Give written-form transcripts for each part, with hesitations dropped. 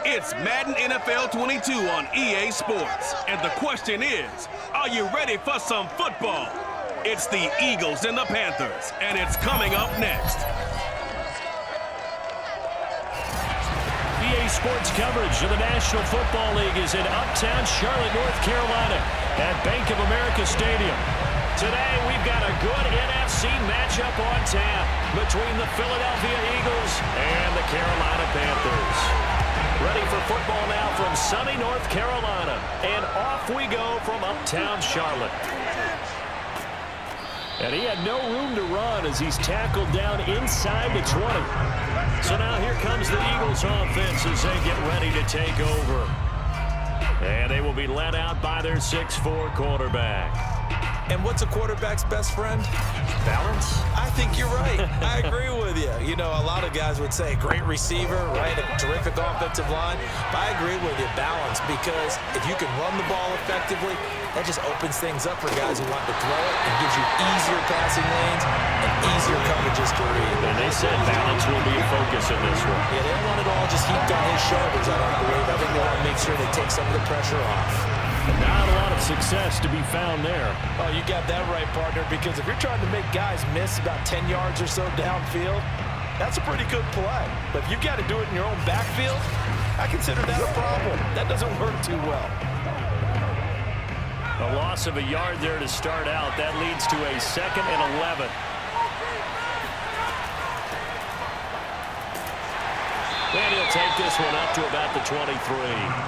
It's Madden NFL 22 on EA Sports. And the question is, are you ready for some football? It's the Eagles and the Panthers, and it's coming up next. EA Sports coverage of the National Football League is in uptown Charlotte, North Carolina at Bank of America Stadium. Today, we've got a good NFC matchup on tap between the Philadelphia Eagles and the Carolina Panthers. Ready for football now from sunny North Carolina. And off we go from uptown Charlotte. And he had no room to run as he's tackled down inside the 20. So now here comes the Eagles offense as they get ready to take over. And they will be led out by their 6'4" quarterback. And what's a quarterback's best friend? Balance? I think you're right. I agree with you. You know, a lot of guys would say great receiver, right? A terrific offensive line. But I agree with you, balance, because if you can run the ball effectively, that just opens things up for guys who want to throw it and gives you easier passing lanes and easier coverages to read. And they said balance will be a focus in this one. Yeah, they don't want it all just heaped on his shoulders, I don't believe. I think they want to make sure they take some of the pressure off. Not a lot of success to be found there. Oh, you got that right, partner, because if you're trying to make guys miss about 10 yards or so downfield, that's a pretty good play. But if you've got to do it in your own backfield, I consider that a problem. That doesn't work too well. A loss of a yard there to start out. That leads to a 2nd and 11. And he'll take this one up to about the 23.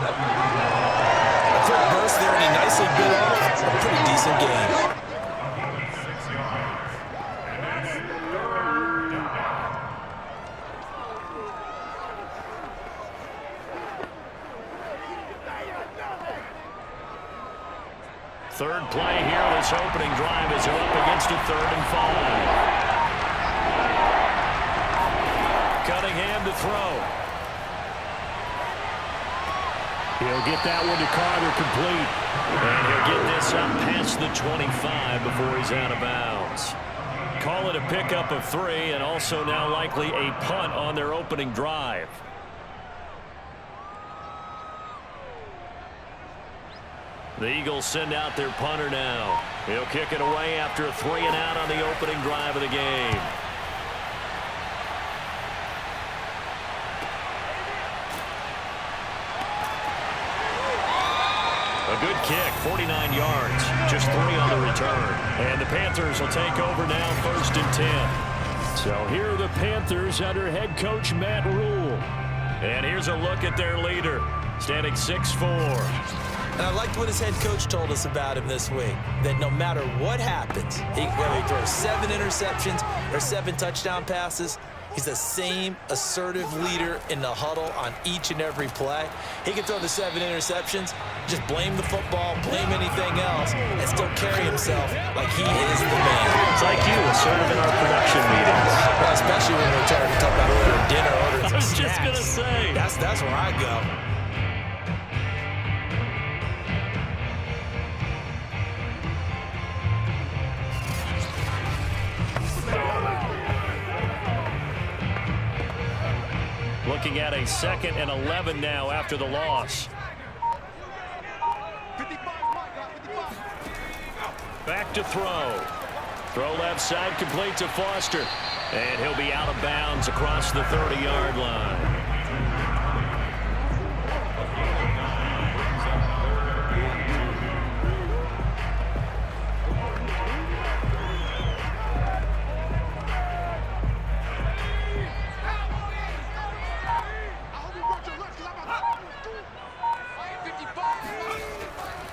A quick burst there, and he nicely bit off a pretty decent game. Third play here, this opening drive as they're up against a 3rd and 5. Cunningham to throw. He'll get that one to Carter complete. And he'll get this up past the 25 before he's out of bounds. Call it a pickup of 3 and also now likely a punt on their opening drive. The Eagles send out their punter now. He'll kick it away after a 3 and out on the opening drive of the game. A good kick, 49 yards, just 3 on the return. And the Panthers will take over now, 1st and 10. So here are the Panthers under head coach Matt Rule. And here's a look at their leader, standing 6'4". And I liked what his head coach told us about him this week, that no matter what happens, whether he throws 7 interceptions or 7 touchdown passes, he's the same assertive leader in the huddle on each and every play. He can throw the 7 interceptions, just blame the football, blame anything else, and still carry himself like he is the man. It's like you, assertive in our production meetings. Well, especially when we're talking about ordering dinner, ordering some snacks. I was just going to say. That's where I go. Looking at a 2nd and 11 now after the loss. Back to throw. Throw left side, complete to Foster. And he'll be out of bounds across the 30-yard line.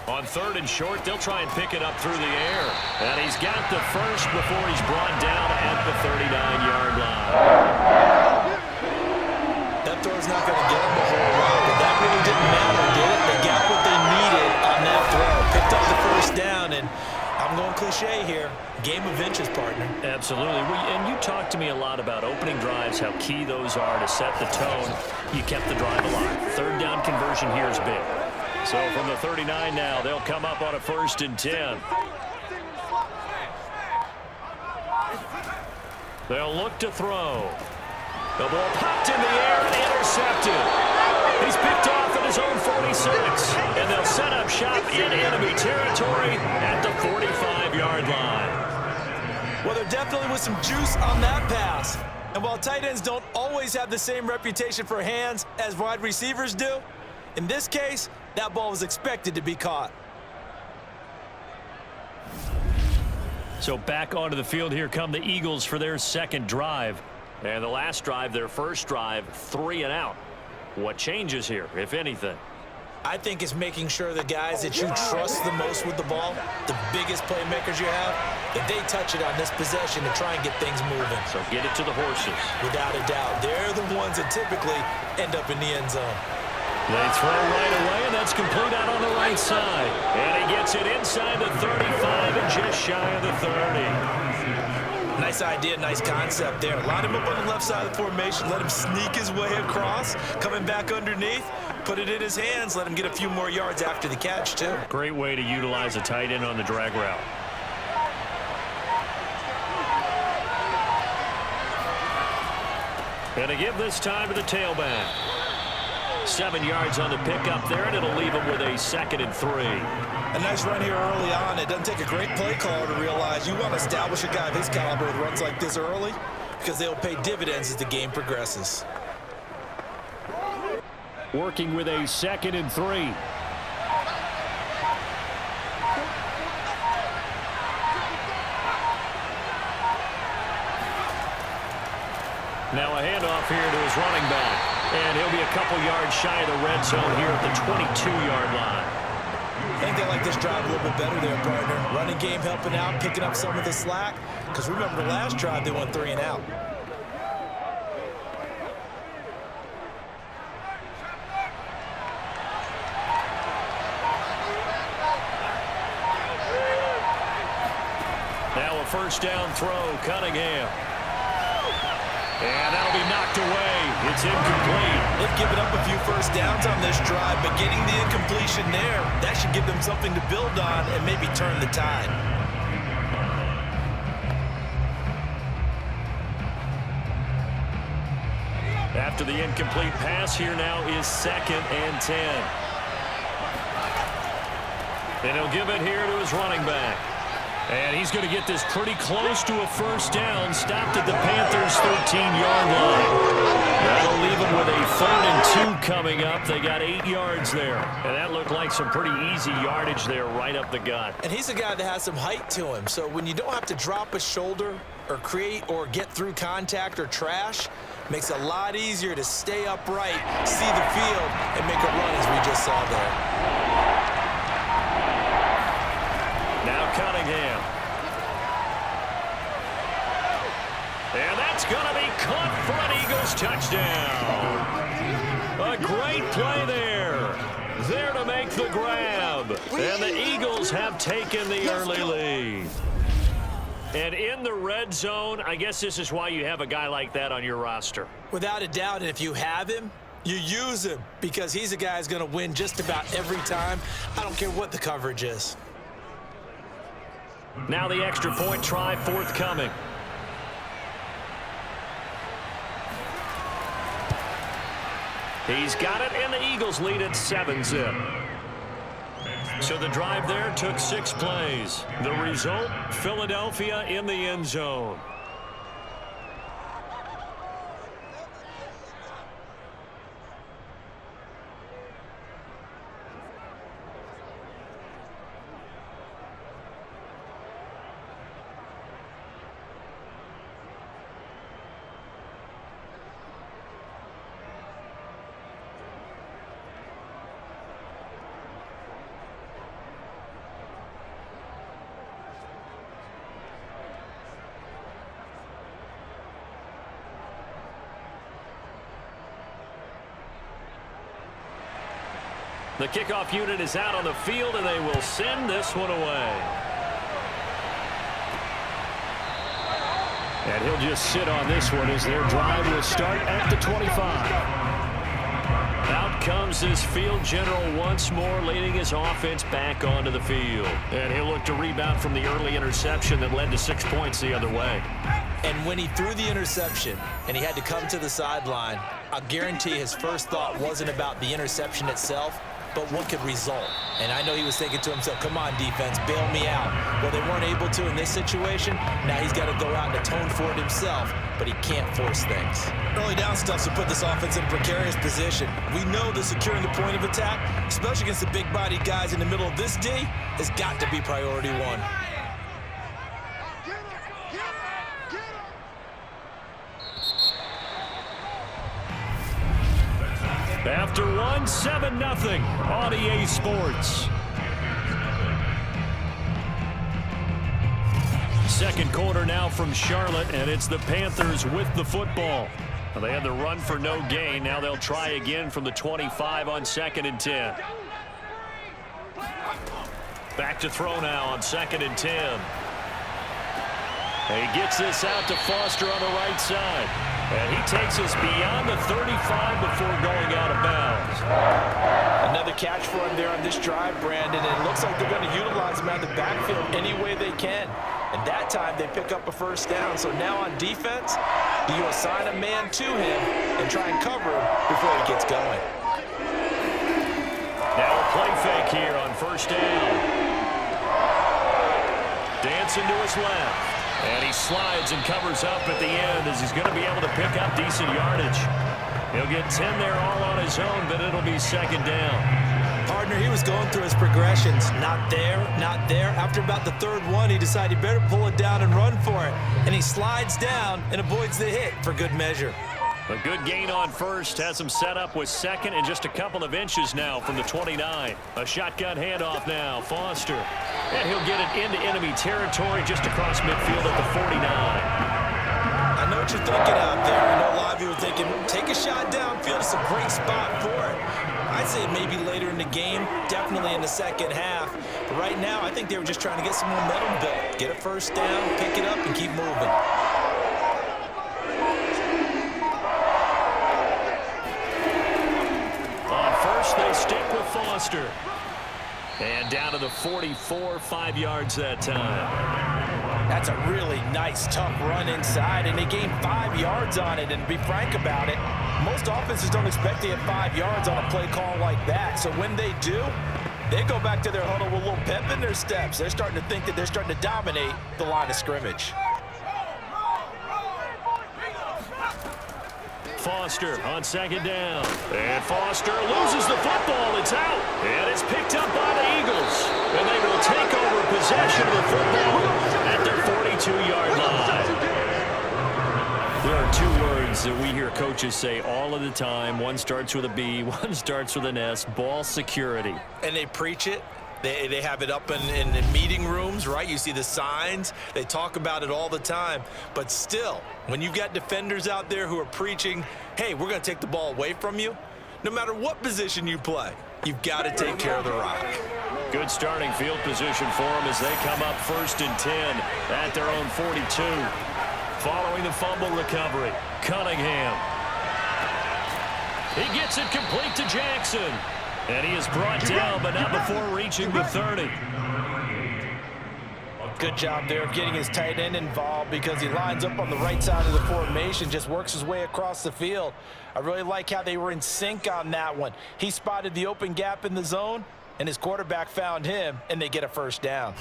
On 3rd and short, they'll try and pick it up through the air. And he's got the first before he's brought down at the 39-yard line. That throw's not going to get him a whole lot, but that really didn't matter, did it? They got what they needed on that throw. Picked up the first down, and I'm going cliche here. Game of inches, partner. Absolutely. And you talked to me a lot about opening drives, how key those are to set the tone. You kept the drive alive. 3rd down conversion here is big. So from the 39 now, they'll come up on a 1st and 10. They'll look to throw. The ball popped in the air and intercepted. He's picked matchup in enemy territory at the 45-yard line. Well, there definitely was some juice on that pass. And while tight ends don't always have the same reputation for hands as wide receivers do, in this case, that ball was expected to be caught. So back onto the field here come the Eagles for their second drive. And the last drive, their first drive, 3 and out. What changes here, if anything? I think it's making sure the guys that you trust the most with the ball, the biggest playmakers you have, that they touch it on this possession to try and get things moving. So get it to the horses. Without a doubt. They're the ones that typically end up in the end zone. They throw right away, and that's complete out on the right side. And he gets it inside the 35 and just shy of the 30. Nice idea, nice concept there. Line him up on the left side of the formation, let him sneak his way across, coming back underneath, put it in his hands, let him get a few more yards after the catch, too. Great way to utilize a tight end on the drag route. And to give this time to the tailback. 7 yards on the pickup there, and it'll leave him with a 2nd and 3. A nice run here early on. It doesn't take a great play caller to realize you want to establish a guy of his caliber with runs like this early because they'll pay dividends as the game progresses. Working with a 2nd and 3. Now a handoff here to his running back. And he'll be a couple yards shy of the red zone here at the 22-yard line. I think they like this drive a little bit better there, partner. Running game helping out, picking up some of the slack. Because remember, the last drive, they went 3 and out. Now a first down throw, Cunningham. And that'll be knocked away. It's incomplete. They've given up a few first downs on this drive, but getting the incompletion there, that should give them something to build on and maybe turn the tide. After the incomplete pass, here now is 2nd and 10. And he'll give it here to his running back. And he's going to get this pretty close to a first down. Stopped at the Panthers' 13-yard line. That'll leave them with a 3rd and 2 coming up. They got 8 yards there. And that looked like some pretty easy yardage there right up the gut. And he's a guy that has some height to him. So when you don't have to drop a shoulder or create or get through contact or trash, makes it a lot easier to stay upright, see the field, and make a run as we just saw there. Now Cunningham. And that's going to be caught for an Eagles touchdown. A great play there. There to make the grab. And the Eagles have taken the early lead. And in the red zone, I guess this is why you have a guy like that on your roster. Without a doubt, and if you have him, you use him because he's a guy who's going to win just about every time. I don't care what the coverage is. Now the extra point try forthcoming. He's got it, and the Eagles lead at 7-zip. So the drive there took 6 plays. The result, Philadelphia in the end zone. The kickoff unit is out on the field, and they will send this one away. And he'll just sit on this one as their drive will start at the 25. Out comes this field general once more, leading his offense back onto the field. And he'll look to rebound from the early interception that led to 6 points the other way. And when he threw the interception and he had to come to the sideline, I guarantee his first thought wasn't about the interception itself. but what could result? And I know he was thinking to himself, come on, defense, bail me out. Well, they weren't able to in this situation. Now he's got to go out and atone for it himself, but he can't force things. Early down stuff to put this offense in a precarious position. We know that securing the point of attack, especially against the big-bodied guys in the middle of this D, has got to be priority one. After one, 7-0 on EA Sports. Second quarter now from Charlotte, and it's the Panthers with the football. Well, they had the run for no gain. Now they'll try again from the 25 on 2nd and 10. Back to throw now on 2nd and 10. And he gets this out to Foster on the right side. And he takes us beyond the 35 before going out of bounds. Another catch for him there on this drive, Brandon. And it looks like they're going to utilize him out of the backfield any way they can. And that time they pick up a first down. So now on defense, do you assign a man to him and try and cover him before he gets going? Now a play fake here on first down. Dancing to his left. And he slides and covers up at the end as he's going to be able to pick up decent yardage. He'll get 10 there all on his own, but it'll be second down. Partner, he was going through his progressions. Not there, not there. After about the third one, he decided he better pull it down and run for it. And he slides down and avoids the hit for good measure. A good gain on first has him set up with second and just a couple of inches now from the 29. A shotgun handoff now. Foster. And he'll get it into enemy territory just across midfield at the 49. I know what you're thinking out there. I know a lot of you are thinking, take a shot downfield. It's a great spot for it. I'd say maybe later in the game, definitely in the second half. But right now, I think they were just trying to get some momentum built. Get a first down, pick it up, and keep moving. They stick with Foster. And down to the 44, 5 yards that time. That's a really nice, tough run inside, and they gained 5 yards on it. And to be frank about it, most offenses don't expect to get 5 yards on a play call like that. So when they do, they go back to their huddle with a little pep in their steps. They're starting to think that they're starting to dominate the line of scrimmage. Foster on second down. And Foster loses the football. It's out. And it's picked up by the Eagles. And they will take over possession of the football at their 42-yard line. There are two words that we hear coaches say all of the time. One starts with a B, one starts with an S. Ball security. And they preach it. They have it up in meeting rooms, right? You see the signs. They talk about it all the time. But still, when you've got defenders out there who are preaching, hey, we're going to take the ball away from you, no matter what position you play, you've got to take care of the rock. Good starting field position for them as they come up 1st and 10 at their own 42. Following the fumble recovery, Cunningham. He gets it complete to Jackson. And he is brought down, but not before reaching the 30. Good job there of getting his tight end involved because he lines up on the right side of the formation, just works his way across the field. I really like how they were in sync on that one. He spotted the open gap in the zone, and his quarterback found him, and they get a first down.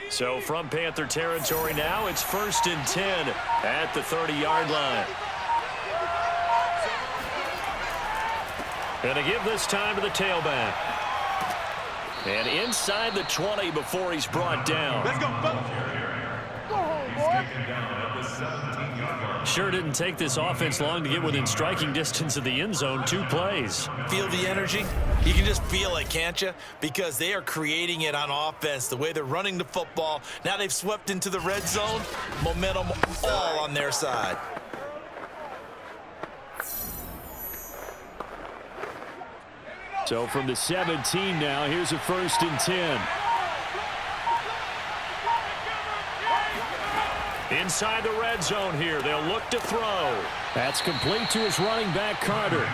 So from Panther territory now, it's 1st and 10 at the 30-yard line. Going to give this time to the tailback. And inside the 20 before he's brought down. Let's go. Sure didn't take this offense long to get within striking distance of the end zone. 2 plays. Feel the energy? You can just feel it, can't you? Because they are creating it on offense, the way they're running the football. Now they've swept into the red zone. Momentum all on their side. So from the 17 now, here's a 1st and 10. Inside the red zone here, they'll look to throw. That's complete to his running back, Carter.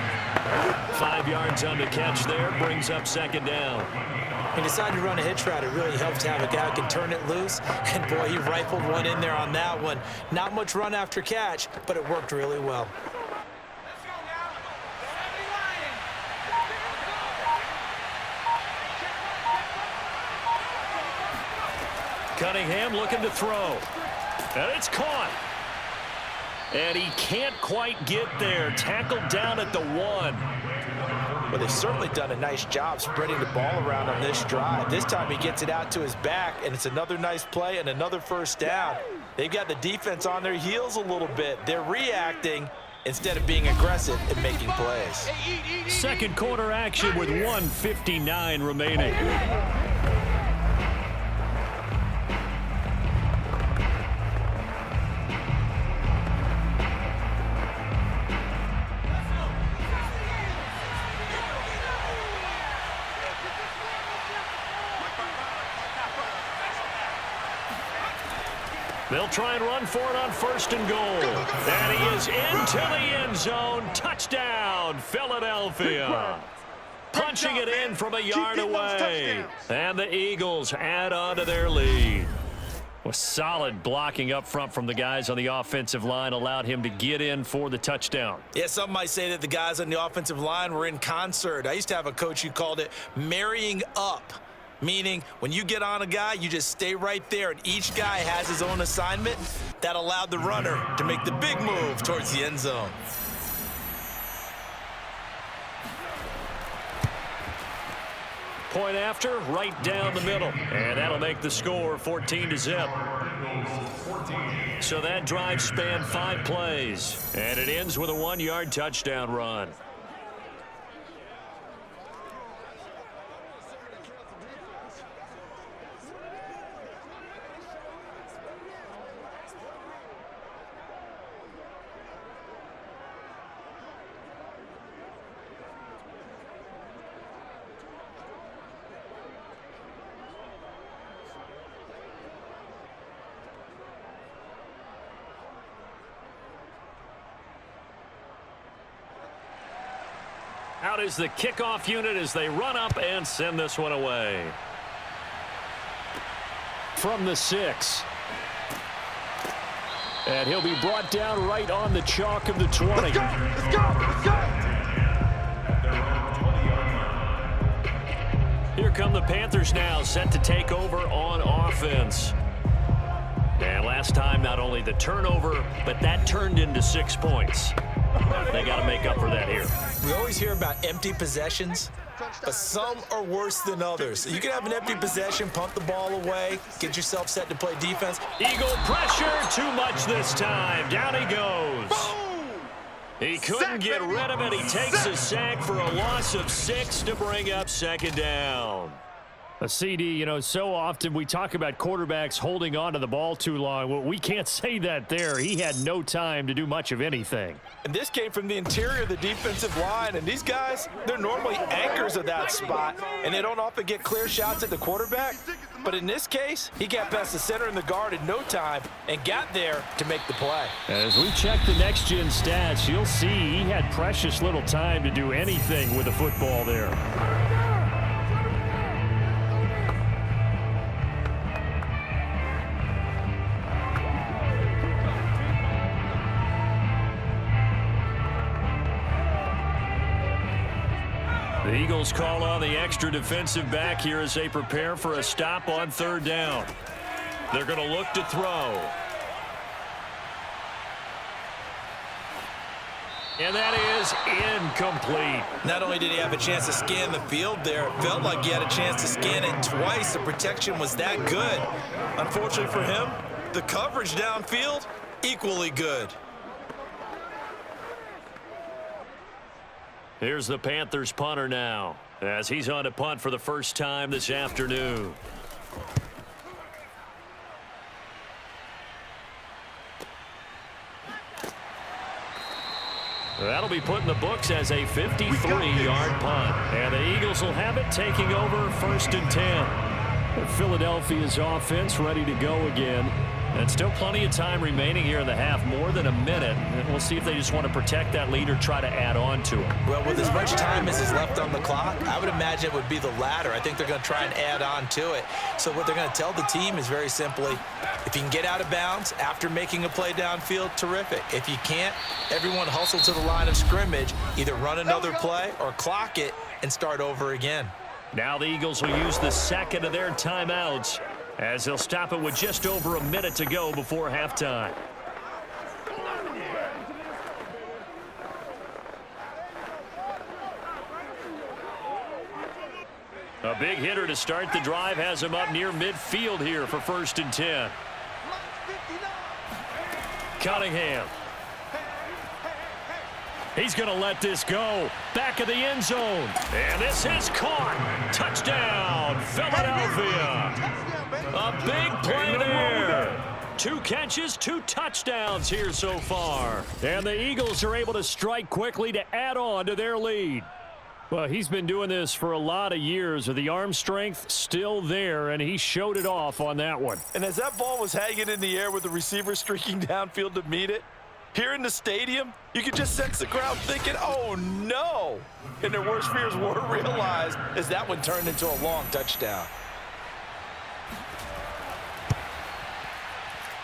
5 yards on the catch there, brings up second down. He decided to run a hitch route. It really helps to have a guy who can turn it loose. And, boy, he rifled one in there on that one. Not much run after catch, but it worked really well. Cunningham looking to throw. And it's caught. And he can't quite get there. Tackled down at the 1. Well, they've certainly done a nice job spreading the ball around on this drive. This time he gets it out to his back, and it's another nice play and another first down. They've got the defense on their heels a little bit. They're reacting instead of being aggressive and making plays. Second quarter action with 1:59 remaining. They'll try and run for it on 1st and goal. And he is into the end zone. Touchdown, Philadelphia. Punching it in from a yard away. And the Eagles add on to their lead. Well, solid blocking up front from the guys on the offensive line allowed him to get in for the touchdown. Yeah, some might say that the guys on the offensive line were in concert. I used to have a coach who called it marrying up. Meaning, when you get on a guy, you just stay right there, and each guy has his own assignment. That allowed the runner to make the big move towards the end zone. Point after, right down the middle. And that'll make the score 14-0. So that drive spanned 5 plays. And it ends with a 1-yard touchdown run. Out is the kickoff unit as they run up and send this one away. From the 6. And he'll be brought down right on the chalk of the 20. Let's go! Let's go! Let's go! Here come the Panthers now, set to take over on offense. And last time, not only the turnover, but that turned into 6 points. They got to make up for that here. We always hear about empty possessions, but some are worse than others. You can have an empty possession, pump the ball away, get yourself set to play defense. Eagle pressure, too much this time. Down he goes. He couldn't get rid of it. He takes a sack for a loss of 6 to bring up 2nd down. A CD, you know, so often we talk about quarterbacks holding on to the ball too long. Well, we can't say that there. He had no time to do much of anything. And this came from the interior of the defensive line. And these guys, they're normally anchors of that spot. And they don't often get clear shots at the quarterback. But in this case, he got past the center and the guard in no time and got there to make the play. As we check the next-gen stats, you'll see he had precious little time to do anything with the football there. The Eagles call on the extra defensive back here as they prepare for a stop on 3rd down. They're going to look to throw. And that is incomplete. Not only did he have a chance to scan the field there, it felt like he had a chance to scan it twice. The protection was that good. Unfortunately for him, the coverage downfield, equally good. Here's the Panthers punter now, as he's on to punt for the first time this afternoon. That'll be put in the books as a 53-yard punt. And the Eagles will have it, taking over 1st and 10. Philadelphia's offense ready to go again. And still plenty of time remaining here in the half, more than a minute. And we'll see if they just want to protect that lead or try to add on to it. Well, with as much time as is left on the clock, I would imagine it would be the latter. I think they're going to try and add on to it. So what they're going to tell the team is very simply, if you can get out of bounds after making a play downfield, terrific. If you can't, everyone hustle to the line of scrimmage, either run another play or clock it and start over again. Now the Eagles will use the second of their timeouts as they'll stop it with just over a minute to go before halftime. A big hitter to start the drive has him up near midfield here for 1st and 10. Cunningham. He's going to let this go. Back of the end zone. And this is caught. Touchdown, Philadelphia. A big play there. 2 catches, 2 touchdowns here so far. And the Eagles are able to strike quickly to add on to their lead. Well, he's been doing this for a lot of years with the arm strength still there, and he showed it off on that one. And as that ball was hanging in the air with the receiver streaking downfield to meet it, here in the stadium, you could just sense the crowd thinking, oh, no. And their worst fears were realized as that one turned into a long touchdown.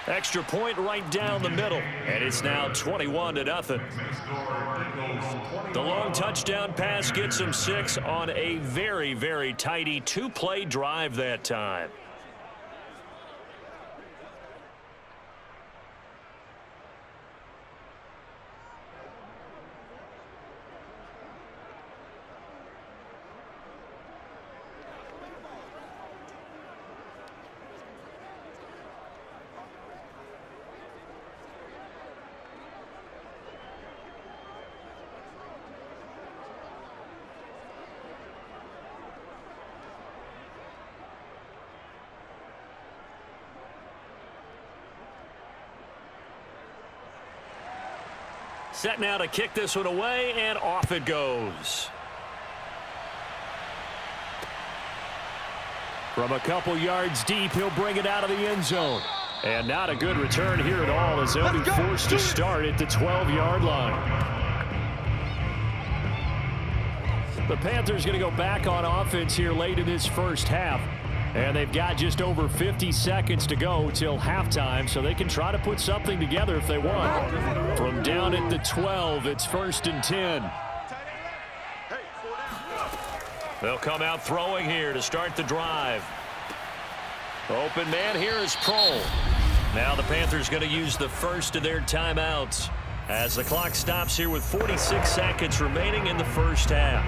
Extra point right down the middle, and it's now 21-0. The long touchdown pass gets him 6 on a very, very tidy 2-play drive that time. Set now to kick this one away, and off it goes. From a couple yards deep, he'll bring it out of the end zone. And not a good return here at all, as they'll be forced to start at the 12-yard line. The Panthers going to go back on offense here late in this first half. And they've got just over 50 seconds to go till halftime, so they can try to put something together if they want. From down at the 12, it's 1st and 10. They'll come out throwing here to start the drive. Open man here is Proehl. Now the Panthers going to use the first of their timeouts as the clock stops here with 46 seconds remaining in the first half.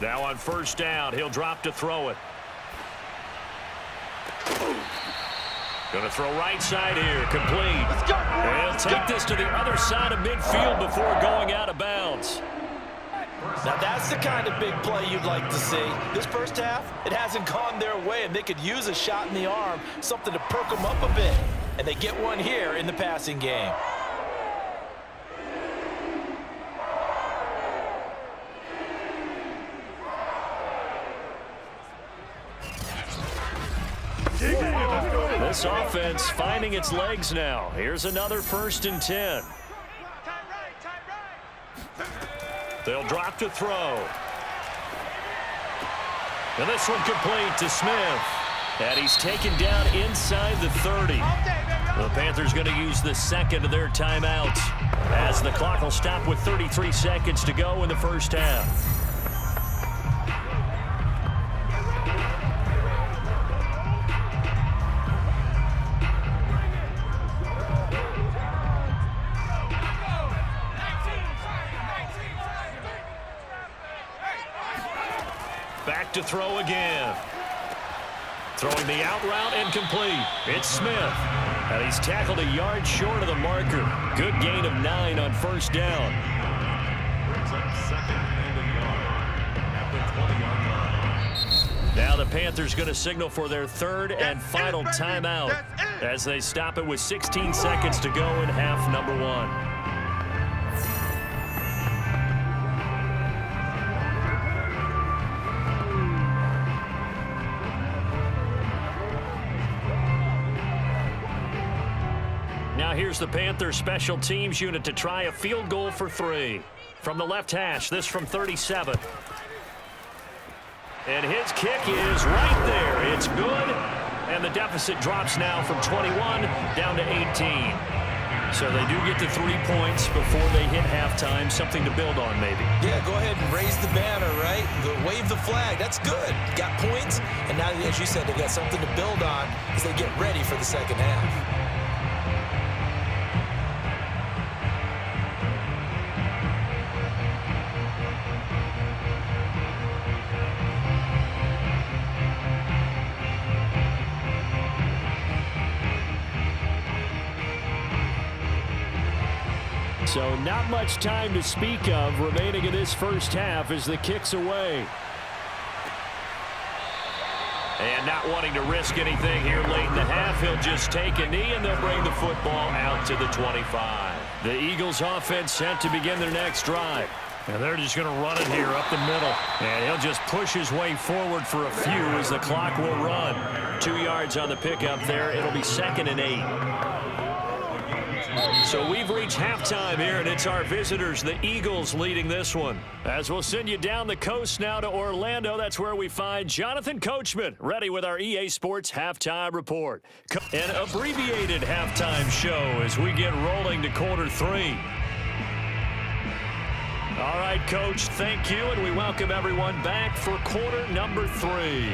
Now on 1st down, he'll drop to throw it. Going to throw right side here, complete. He'll take this to the other side of midfield before going out of bounds. Now that's the kind of big play you'd like to see. This first half, it hasn't gone their way, and they could use a shot in the arm, something to perk them up a bit. And they get one here in the passing game. This offense finding its legs now. Here's another 1st and 10. They'll drop to throw. And this one complete to Smith. And he's taken down inside the 30. The Panthers going to use the second of their timeouts as the clock will stop with 33 seconds to go in the first half. Back to throw again. Throwing the out route and complete. It's Smith. And he's tackled a yard short of the marker. Good gain of 9 on 1st down. Now the Panthers going to signal for their 3rd and final timeout as they stop it with 16 seconds to go in half number 1. Now here's the Panthers special teams unit to try a field goal for 3. From the left hash, this from 37. And his kick is right there. It's good. And the deficit drops now from 21 down to 18. So they do get to 3 points before they hit halftime. Something to build on, maybe. Yeah, go ahead and raise the banner, right? Wave the flag. That's good. Got points. And now, as you said, they got something to build on as they get ready for the second half. So not much time to speak of remaining in this first half as the kick's away. And not wanting to risk anything here late in the half, he'll just take a knee and they'll bring the football out to the 25. The Eagles offense set to begin their next drive. And they're just going to run it here up the middle. And he'll just push his way forward for a few as the clock will run. 2 yards on the pickup there. It'll be 2nd and 8. So we've reached halftime here, and it's our visitors, the Eagles, leading this one. As we'll send you down the coast now to Orlando, that's where we find Jonathan Coachman, ready with our EA Sports Halftime Report. An abbreviated halftime show as we get rolling to quarter 3. All right, Coach, thank you, and we welcome everyone back for quarter number 3.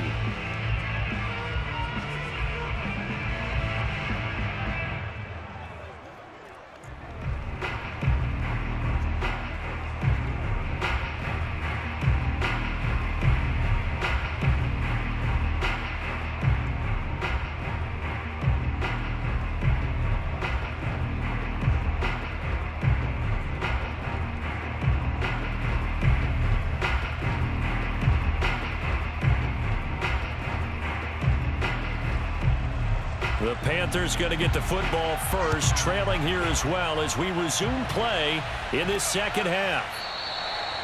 The Panthers going to get the football first, trailing here as well as we resume play in this second half.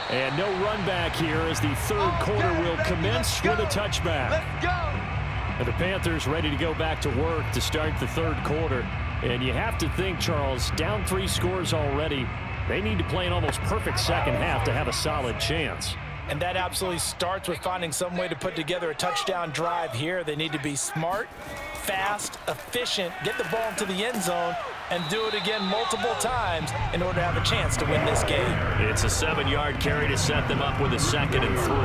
And no run back here as the third quarter will commence with a touchback. Let's go. And the Panthers ready to go back to work to start the third quarter. And you have to think, Charles, down 3 scores already. They need to play an almost perfect second half to have a solid chance. And that absolutely starts with finding some way to put together a touchdown drive here. They need to be smart, fast, efficient, get the ball into the end zone, and do it again multiple times in order to have a chance to win this game. It's a 7-yard carry to set them up with a 2nd and 3.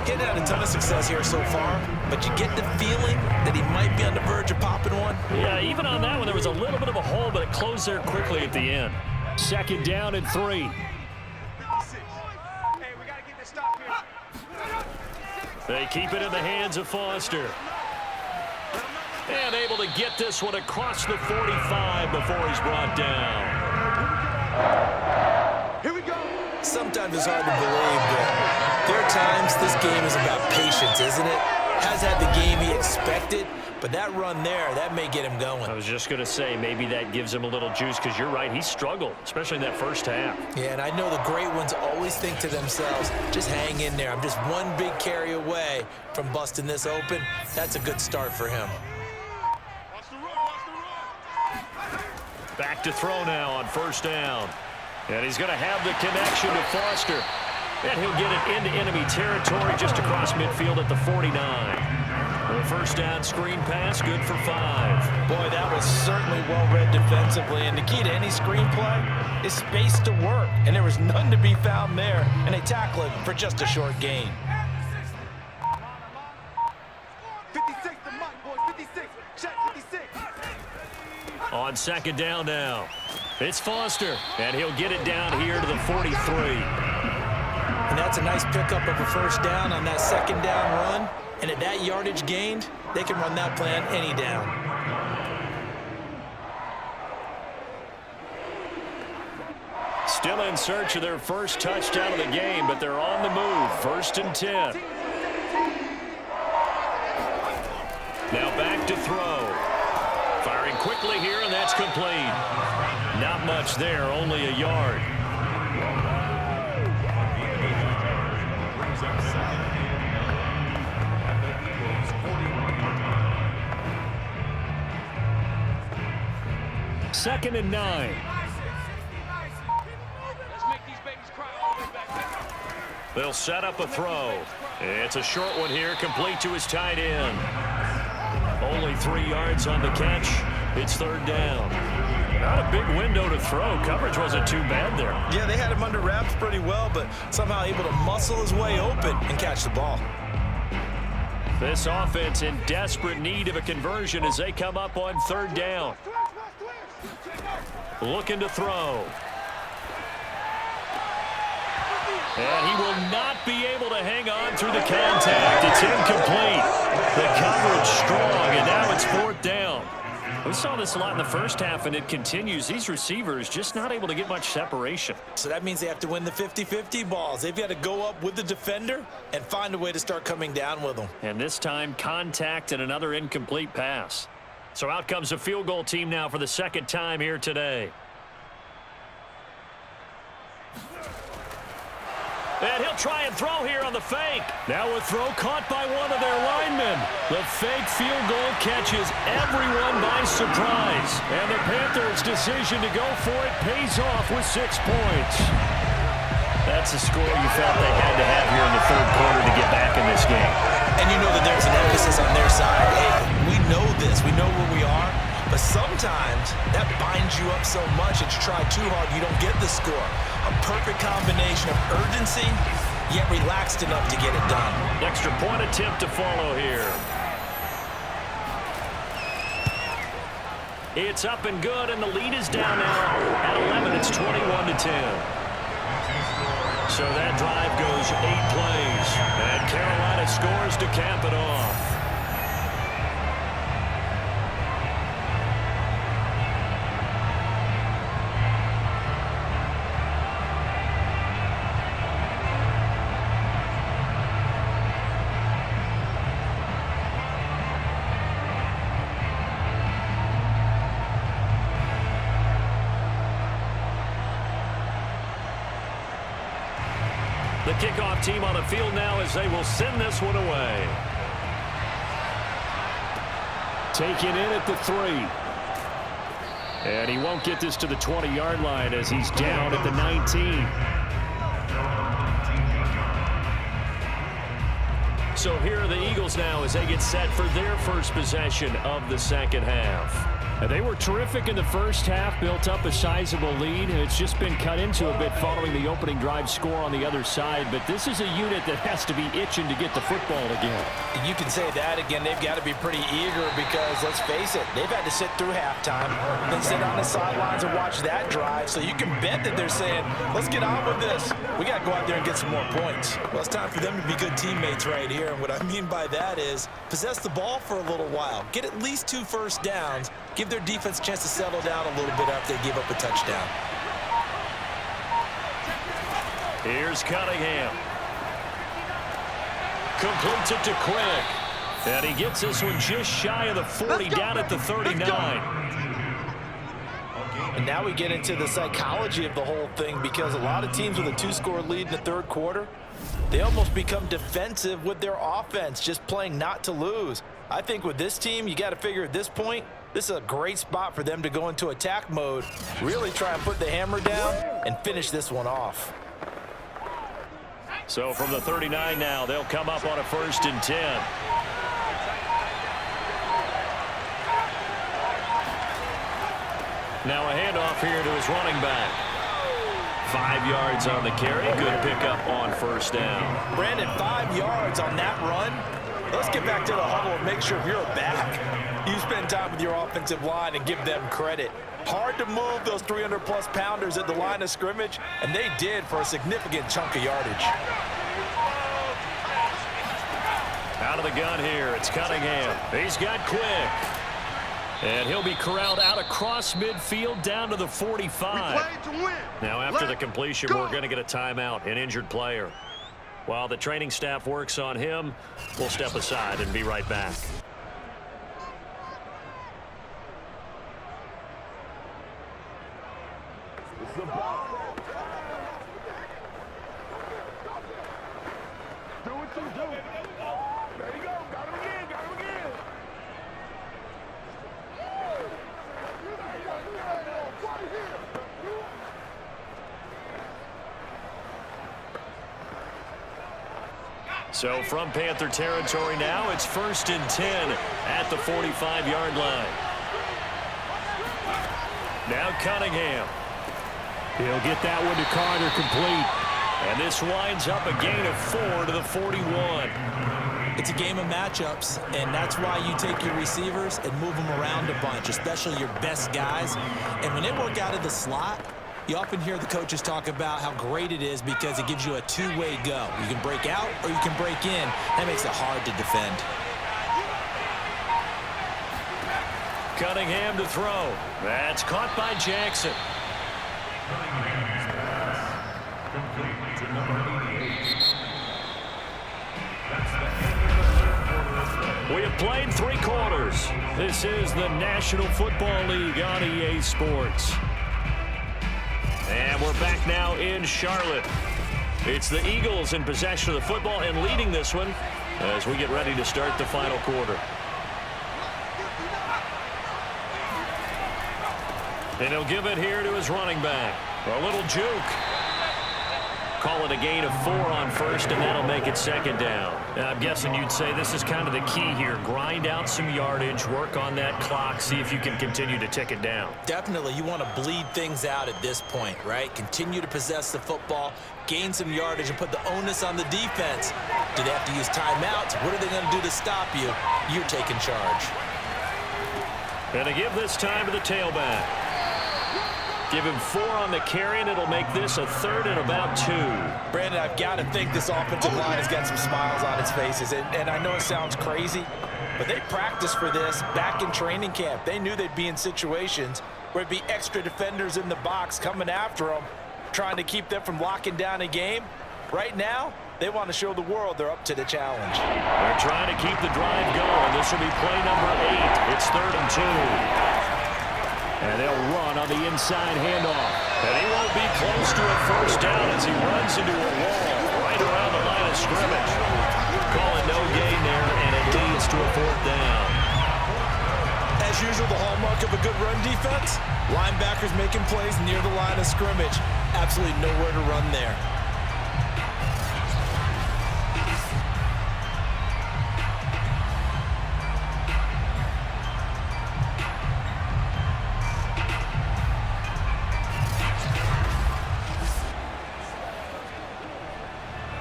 Getting had a ton of success here so far, but you get the feeling that he might be on the verge of popping one. Yeah, even on that one, there was a little bit of a hole, but it closed there quickly at the end. 2nd down and 3. They keep it in the hands of Foster. And able to get this one across the 45 before he's brought down. Here we go. Sometimes it's hard to believe, but there are times this game is about patience, isn't it? Has had the game he expected, but that run there, that may get him going. I was just going to say, maybe that gives him a little juice, because you're right, he struggled, especially in that first half. Yeah, and I know the great ones always think to themselves, just hang in there. I'm just one big carry away from busting this open. That's a good start for him. Back to throw now on 1st down. And he's going to have the connection to Foster. And he'll get it into enemy territory just across midfield at the 49. The 1st down screen pass, good for 5. Boy, that was certainly well-read defensively. And the key to any screen play is space to work. And there was none to be found there. And they tackle it for just a short gain. 56 to Mike, boys. 56. Check 56. On 2nd down now. It's Foster. And he'll get it down here to the 43. And that's a nice pickup of a 1st down on that 2nd down run. And at that yardage gained, they can run that plan any down. Still in search of their first touchdown of the game, but they're on the move. 1st and 10. Now back to throw. Firing quickly here, and that's complete. Not much there, only a yard. Second and 9. They'll set up a throw. It's a short one here, complete to his tight end. Only 3 yards on the catch. It's third down. Not a big window to throw. Coverage wasn't too bad there. Yeah, they had him under wraps pretty well, but somehow able to muscle his way open and catch the ball. This offense in desperate need of a conversion as they come up on third down. Looking to throw. And he will not be able to hang on through the contact. It's incomplete. The coverage strong, and now it's fourth down. We saw this a lot in the first half, and it continues. These receivers just not able to get much separation. So that means they have to win the 50-50 balls. They've got to go up with the defender and find a way to start coming down with them. And this time, contact and another incomplete pass. So out comes a field goal team now for the second time here today. And he'll try and throw here on the fake. Now a throw caught by one of their linemen. The fake field goal catches everyone by surprise. And the Panthers' decision to go for it pays off with 6 points. That's a score you felt they had to have here in the third quarter to get back in this game. And you know that there's an emphasis on their side. Hey, we know this. We know where we are. But sometimes that binds you up so much that you try too hard, you don't get the score. A perfect combination of urgency, yet relaxed enough to get it done. Extra point attempt to follow here. It's up and good, and the lead is down now at 11. It's 21-10. So that drive goes 8 plays, and Carolina scores to cap it off. The kickoff team on the field now as they will send this one away. Taken in at the 3. And he won't get this to the 20-yard line as he's down at the 19. So here are the Eagles now as they get set for their first possession of the second half. They were terrific in the first half, built up a sizable lead. It's just been cut into a bit following the opening drive score on the other side. But this is a unit that has to be itching to get the football again. You can say that again. They've got to be pretty eager because, let's face it, they've had to sit through halftime, then sit on the sidelines and watch that drive. So you can bet that they're saying, let's get on with this. We got to go out there and get some more points. Well, it's time for them to be good teammates right here. And what I mean by that is possess the ball for a little while. Get at least 2 first downs. Give their defense a chance to settle down a little bit after they give up a touchdown. Here's Cunningham. Completes it to Quick. And he gets this one just shy of the 40, down at the 39. And now we get into the psychology of the whole thing because a lot of teams with a 2-score lead in the third quarter, they almost become defensive with their offense, just playing not to lose. I think with this team, you got to figure at this point, this is a great spot for them to go into attack mode, really try and put the hammer down and finish this one off. So from the 39 now, they'll come up on a 1st and 10. Now a handoff here to his running back. 5 yards on the carry. Good pickup on 1st down. Brandon, 5 yards on that run. Let's get back to the huddle and make sure you're back. You spend time with your offensive line and give them credit. Hard to move those 300-plus pounders at the line of scrimmage, and they did for a significant chunk of yardage. Out of the gun here, it's Cunningham. He's got Quick. And he'll be corralled out across midfield down to the 45. Now after the completion, we're going to get a timeout, an injured player. While the training staff works on him, we'll step aside and be right back. So from Panther territory now, it's 1st and 10 at the 45-yard line. Now Cunningham. He'll get that one to Carter, complete. And this winds up a gain of 4 to the 41. It's a game of matchups, and that's why you take your receivers and move them around a bunch, especially your best guys. And when they work out of the slot, you often hear the coaches talk about how great it is because it gives you a two-way go. You can break out or you can break in. That makes it hard to defend. Cunningham to throw. That's caught by Jackson. We have played 3 quarters. This is the National Football League on EA Sports. And we're back now in Charlotte. It's the Eagles in possession of the football and leading this one as we get ready to start the final quarter. And he'll give it here to his running back. A little juke. Call it a gain of 4 on first, and that'll make it 2nd down. I'm guessing you'd say this is kind of the key here. Grind out some yardage, work on that clock, see if you can continue to tick it down. Definitely, you want to bleed things out at this point, right? Continue to possess the football, gain some yardage, and put the onus on the defense. Do they have to use timeouts? What are they going to do to stop you? You're taking charge. And to give this time to the tailback. Give him 4 on the carry, and it'll make this a 3rd and about 2. Brandon, I've got to think this offensive line has got some smiles on its faces. And I know it sounds crazy, but they practiced for this back in training camp. They knew they'd be in situations where it'd be extra defenders in the box coming after them, trying to keep them from locking down a game. Right now, they want to show the world they're up to the challenge. They're trying to keep the drive going. This will be play number 8. It's 3rd and 2. And they'll run on the inside handoff. And he won't be close to a 1st down as he runs into a wall right around the line of scrimmage. Call it no gain there, and it leads to a 4th down. As usual, the hallmark of a good run defense, linebackers making plays near the line of scrimmage. Absolutely nowhere to run there.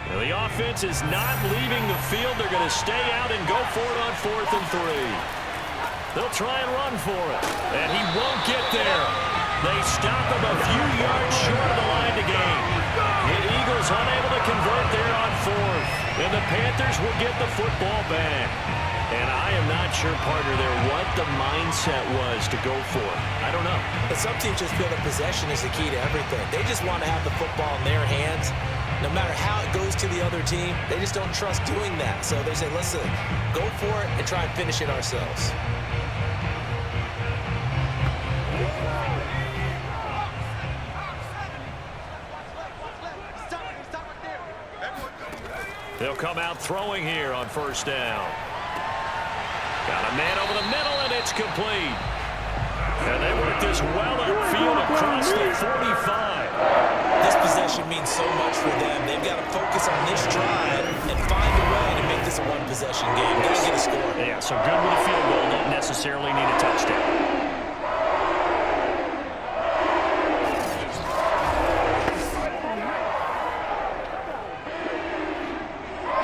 The offense is not leaving the field. They're going to stay out and go for it on 4th and 3. They'll try and run for it. And he won't get there. They stop him a few yards short of the line to gain. The Eagles unable to convert there on 4th. And the Panthers will get the football back. And I am not sure, partner, there what the mindset was to go for it. I don't know. But some teams just feel that possession is the key to everything. They just want to have the football in their hands. No matter how it goes to the other team, they just don't trust doing that. So they say, listen, go for it and try and finish it ourselves. They'll come out throwing here on 1st down. Got a man over the middle, and it's complete. And they work this well upfield across the 45. This possession means so much for them. They've got to focus on this drive and find a way to make this a one-possession game. Got to get a score. Yeah, so good with a field goal. Don't necessarily need a touchdown.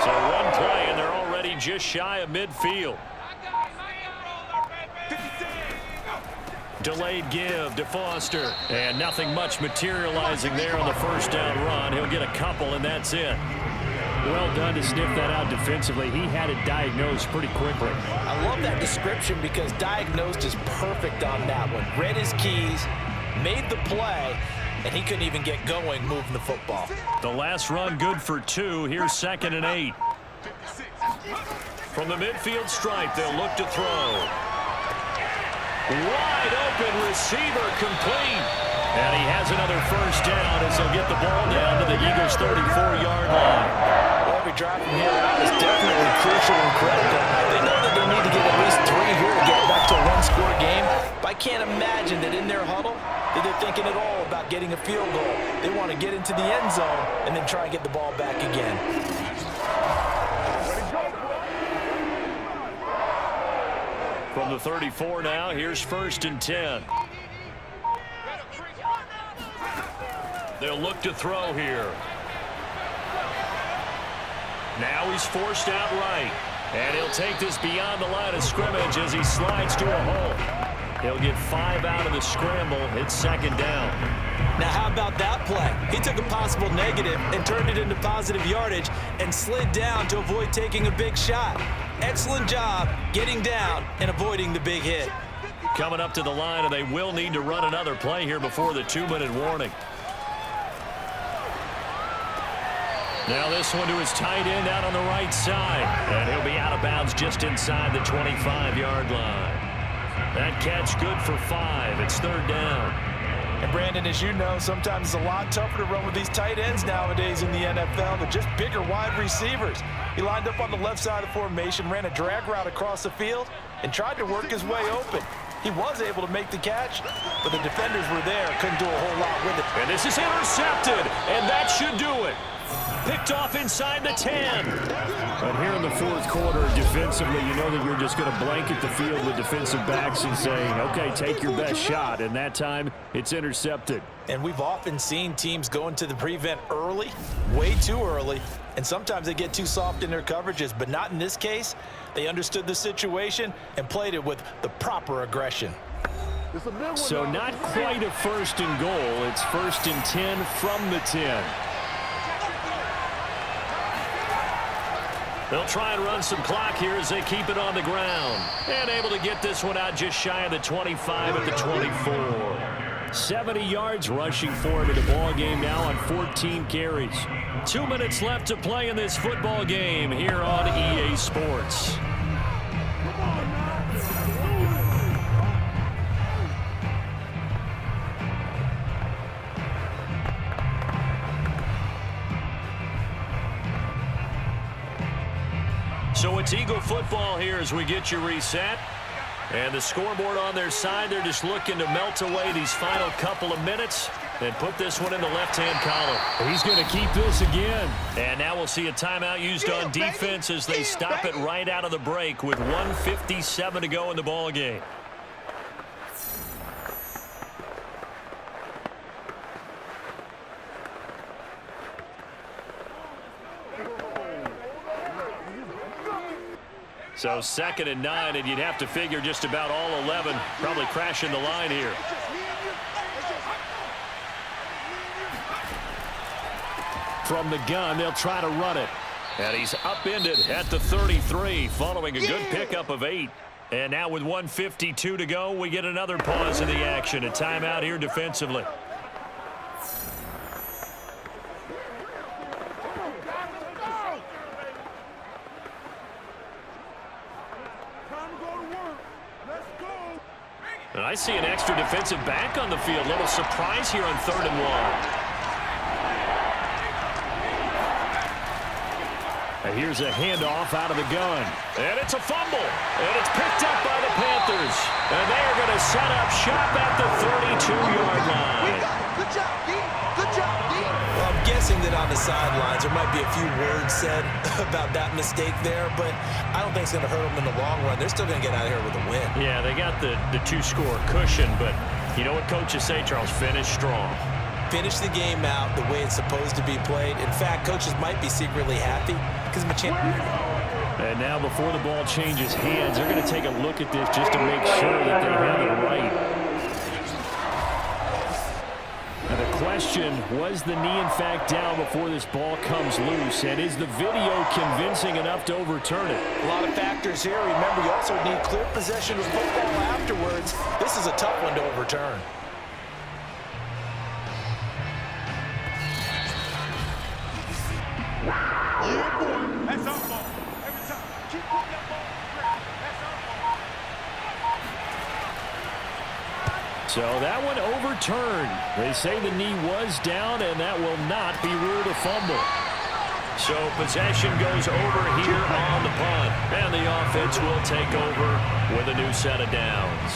So one play, and they're already just shy of midfield. Delayed give to Foster. And nothing much materializing there on the 1st down run. He'll get a couple, and that's it. Well done to sniff that out defensively. He had it diagnosed pretty quickly. I love that description because diagnosed is perfect on that one. Read his keys, made the play, and he couldn't even get going moving the football. The last run good for 2. Here's 2nd and 8. From the midfield stripe, they'll look to throw. Wide open receiver complete. And he has another 1st down as he'll get the ball down to the Eagles' 34-yard line. Well, every drive from here out is definitely crucial and critical. They know that they need to get at least 3 here to get back to a one-score game. But I can't imagine that in their huddle that they're thinking at all about getting a field goal. They want to get into the end zone and then try and get the ball back again. From the 34 now, here's 1st and 10. They'll look to throw here. Now he's forced out right. And he'll take this beyond the line of scrimmage as he slides to a hole. He'll get 5 out of the scramble. It's 2nd down. Now, how about that play? He took a possible negative and turned it into positive yardage and slid down to avoid taking a big shot. Excellent job getting down and avoiding the big hit. Coming up to the line, and they will need to run another play here before the 2-minute warning. Now this one to his tight end out on the right side. And he'll be out of bounds just inside the 25-yard line. That catch good for 5. It's 3rd down. And Brandon, as you know, sometimes it's a lot tougher to run with these tight ends nowadays in the NFL. They're just bigger wide receivers. He lined up on the left side of the formation, ran a drag route across the field, and tried to work his way open. He was able to make the catch, but the defenders were there, couldn't do a whole lot with it. And this is intercepted, and that should do it. Picked off inside the 10. But here in the 4th quarter, defensively, you know that you're just going to blanket the field with defensive backs and say, okay, take your best shot. And that time, it's intercepted. And we've often seen teams go into the prevent early, way too early, and sometimes they get too soft in their coverages, but not in this case. They understood the situation and played it with the proper aggression. So not quite a 1st and goal. It's 1st and 10 from the 10. They'll try and run some clock here as they keep it on the ground. And able to get this one out just shy of the 25 at the 24. 70 yards rushing for him in the ball game now on 14 carries. 2 minutes left to play in this football game here on EA Sports. So it's Eagle football here as we get you reset. And the scoreboard on their side, they're just looking to melt away these final couple of minutes and put this one in the left-hand column. He's going to keep this again. And now we'll see a timeout used on defense as they stop it right out of the break with 1:57 to go in the ball game. So 2nd and 9, and you'd have to figure just about all 11 probably crashing the line here. From the gun, they'll try to run it. And he's upended at the 33 following a good pickup of 8. And now with 1:52 to go, we get another pause in the action. A timeout here defensively. And I see an extra defensive back on the field. Little surprise here on 3rd and 1. And here's a handoff out of the gun. And it's a fumble. And it's picked up by the Panthers. And they are going to set up shop at the 32-yard line. Good job, D. Good job, D. Well, I'm guessing that on the sidelines there might be a few words said about that mistake there, but I don't think it's going to hurt them in the long run. They're still going to get out of here with a win. Yeah, they got the 2-score cushion, but you know what coaches say, Charles? Finish strong. Finish the game out the way it's supposed to be played. In fact, coaches might be secretly happy because of a chance. And now before the ball changes hands, they're going to take a look at this just to make sure that they have it right. And the question, was the knee in fact down before this ball comes loose? And is the video convincing enough to overturn it? A lot of factors here. Remember, you also need clear possession of football afterwards. This is a tough one to overturn. Yeah, boy. That's our ball. Every time. Keep putting that ball on the ground. That's our ball. So that one overturned. They say the knee was down, and that will not be ruled a fumble. So possession goes over here on the punt. And the offense will take over with a new set of downs.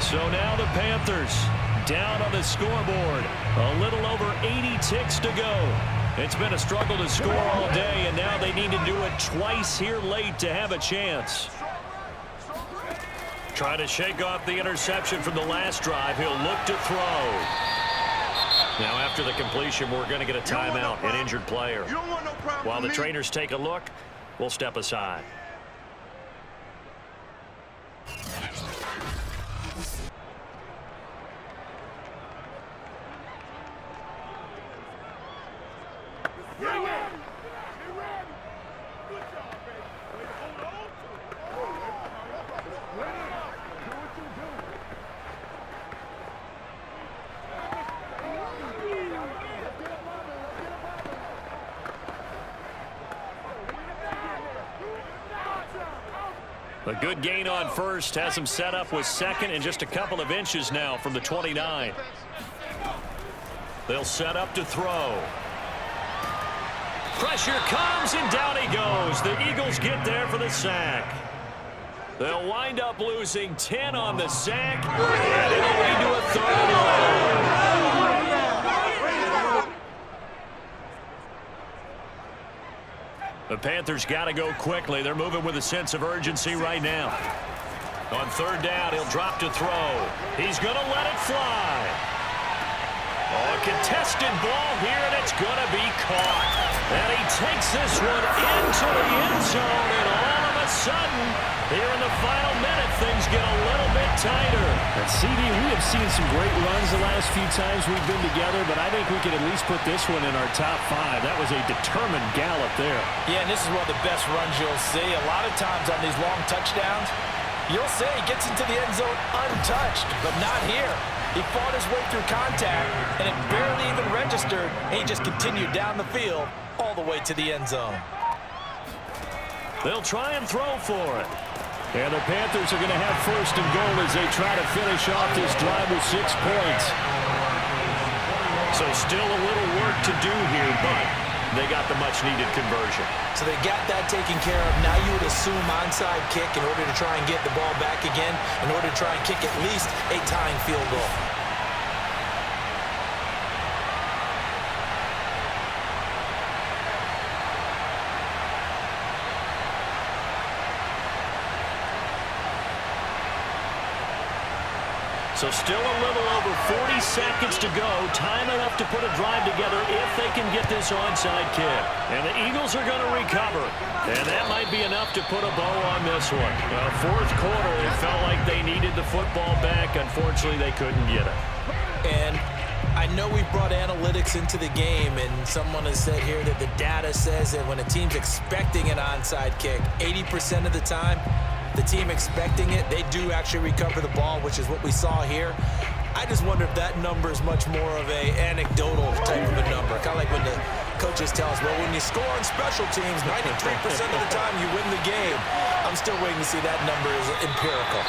So now the Panthers down on the scoreboard. A little over 80 ticks to go. It's been a struggle to score all day, and now they need to do it twice here late to have a chance. Trying to shake off the interception from the last drive. He'll look to throw. Now, after the completion, we're going to get a timeout, an injured player. While the trainers take a look, we'll step aside. A good gain on first has him set up with second and just a couple of inches now from the 29. They'll set up to throw. Pressure comes and down he goes. The Eagles get there for the sack. They'll wind up losing 10 on the sack, and it'll lead to a third and long. The Panthers got to go quickly. They're moving with a sense of urgency right now. On third down, he'll drop to throw. He's going to let it fly. Oh, a contested ball here, and it's going to be caught. And he takes this one into the end zone, and all of a sudden, here in the final minute, things get a little bit tighter. And CD, we have seen some great runs the last few times we've been together, but I think we could at least put this one in our top 5. That was a determined gallop there. Yeah, and this is one of the best runs you'll see. A lot of times on these long touchdowns, you'll say he gets into the end zone untouched, but not here. He fought his way through contact, and it barely even registered, and he just continued down the field all the way to the end zone. They'll try and throw for it. And the Panthers are going to have first and goal as they try to finish off this drive with 6 points. So still a little work to do here, but they got the much-needed conversion. So they got that taken care of. Now you would assume onside kick in order to try and get the ball back again, in order to try and kick at least a tying field goal. So still a little over 40 seconds to go. Time enough to put a drive together if they can get this onside kick. And the Eagles are going to recover. And that might be enough to put a bow on this one. Fourth quarter, it felt like they needed the football back. Unfortunately, they couldn't get it. And I know we brought analytics into the game, and someone has said here that the data says that when a team's expecting an onside kick, 80% of the time, the team expecting it, they do actually recover the ball, which is what we saw here. I just wonder if that number is much more of a anecdotal type of a number. Kind of like when the coaches tell us, well, when you score on special teams, 93% of the time you win the game. I'm still waiting to see that number is empirical.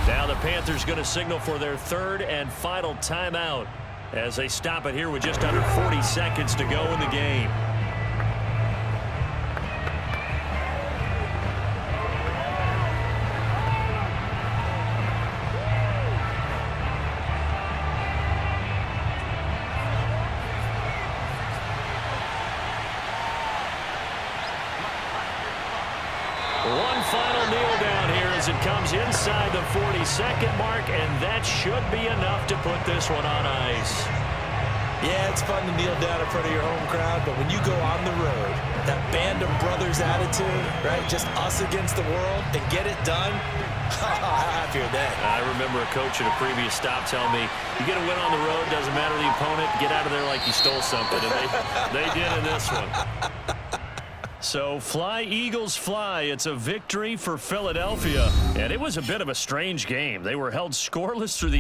Now the Panthers going to signal for their third and final timeout as they stop it here with just under 40 seconds to go in the game. It comes inside the 40-second mark, and that should be enough to put this one on ice. Yeah, it's fun to kneel down in front of your home crowd, but when you go on the road, that band of brothers attitude, right, just us against the world, and get it done, how happy are they? I remember a coach at a previous stop telling me, you get a win on the road, doesn't matter the opponent, get out of there like you stole something, and they did in this one. So fly, Eagles, fly. It's a victory for Philadelphia. And it was a bit of a strange game. They were held scoreless through the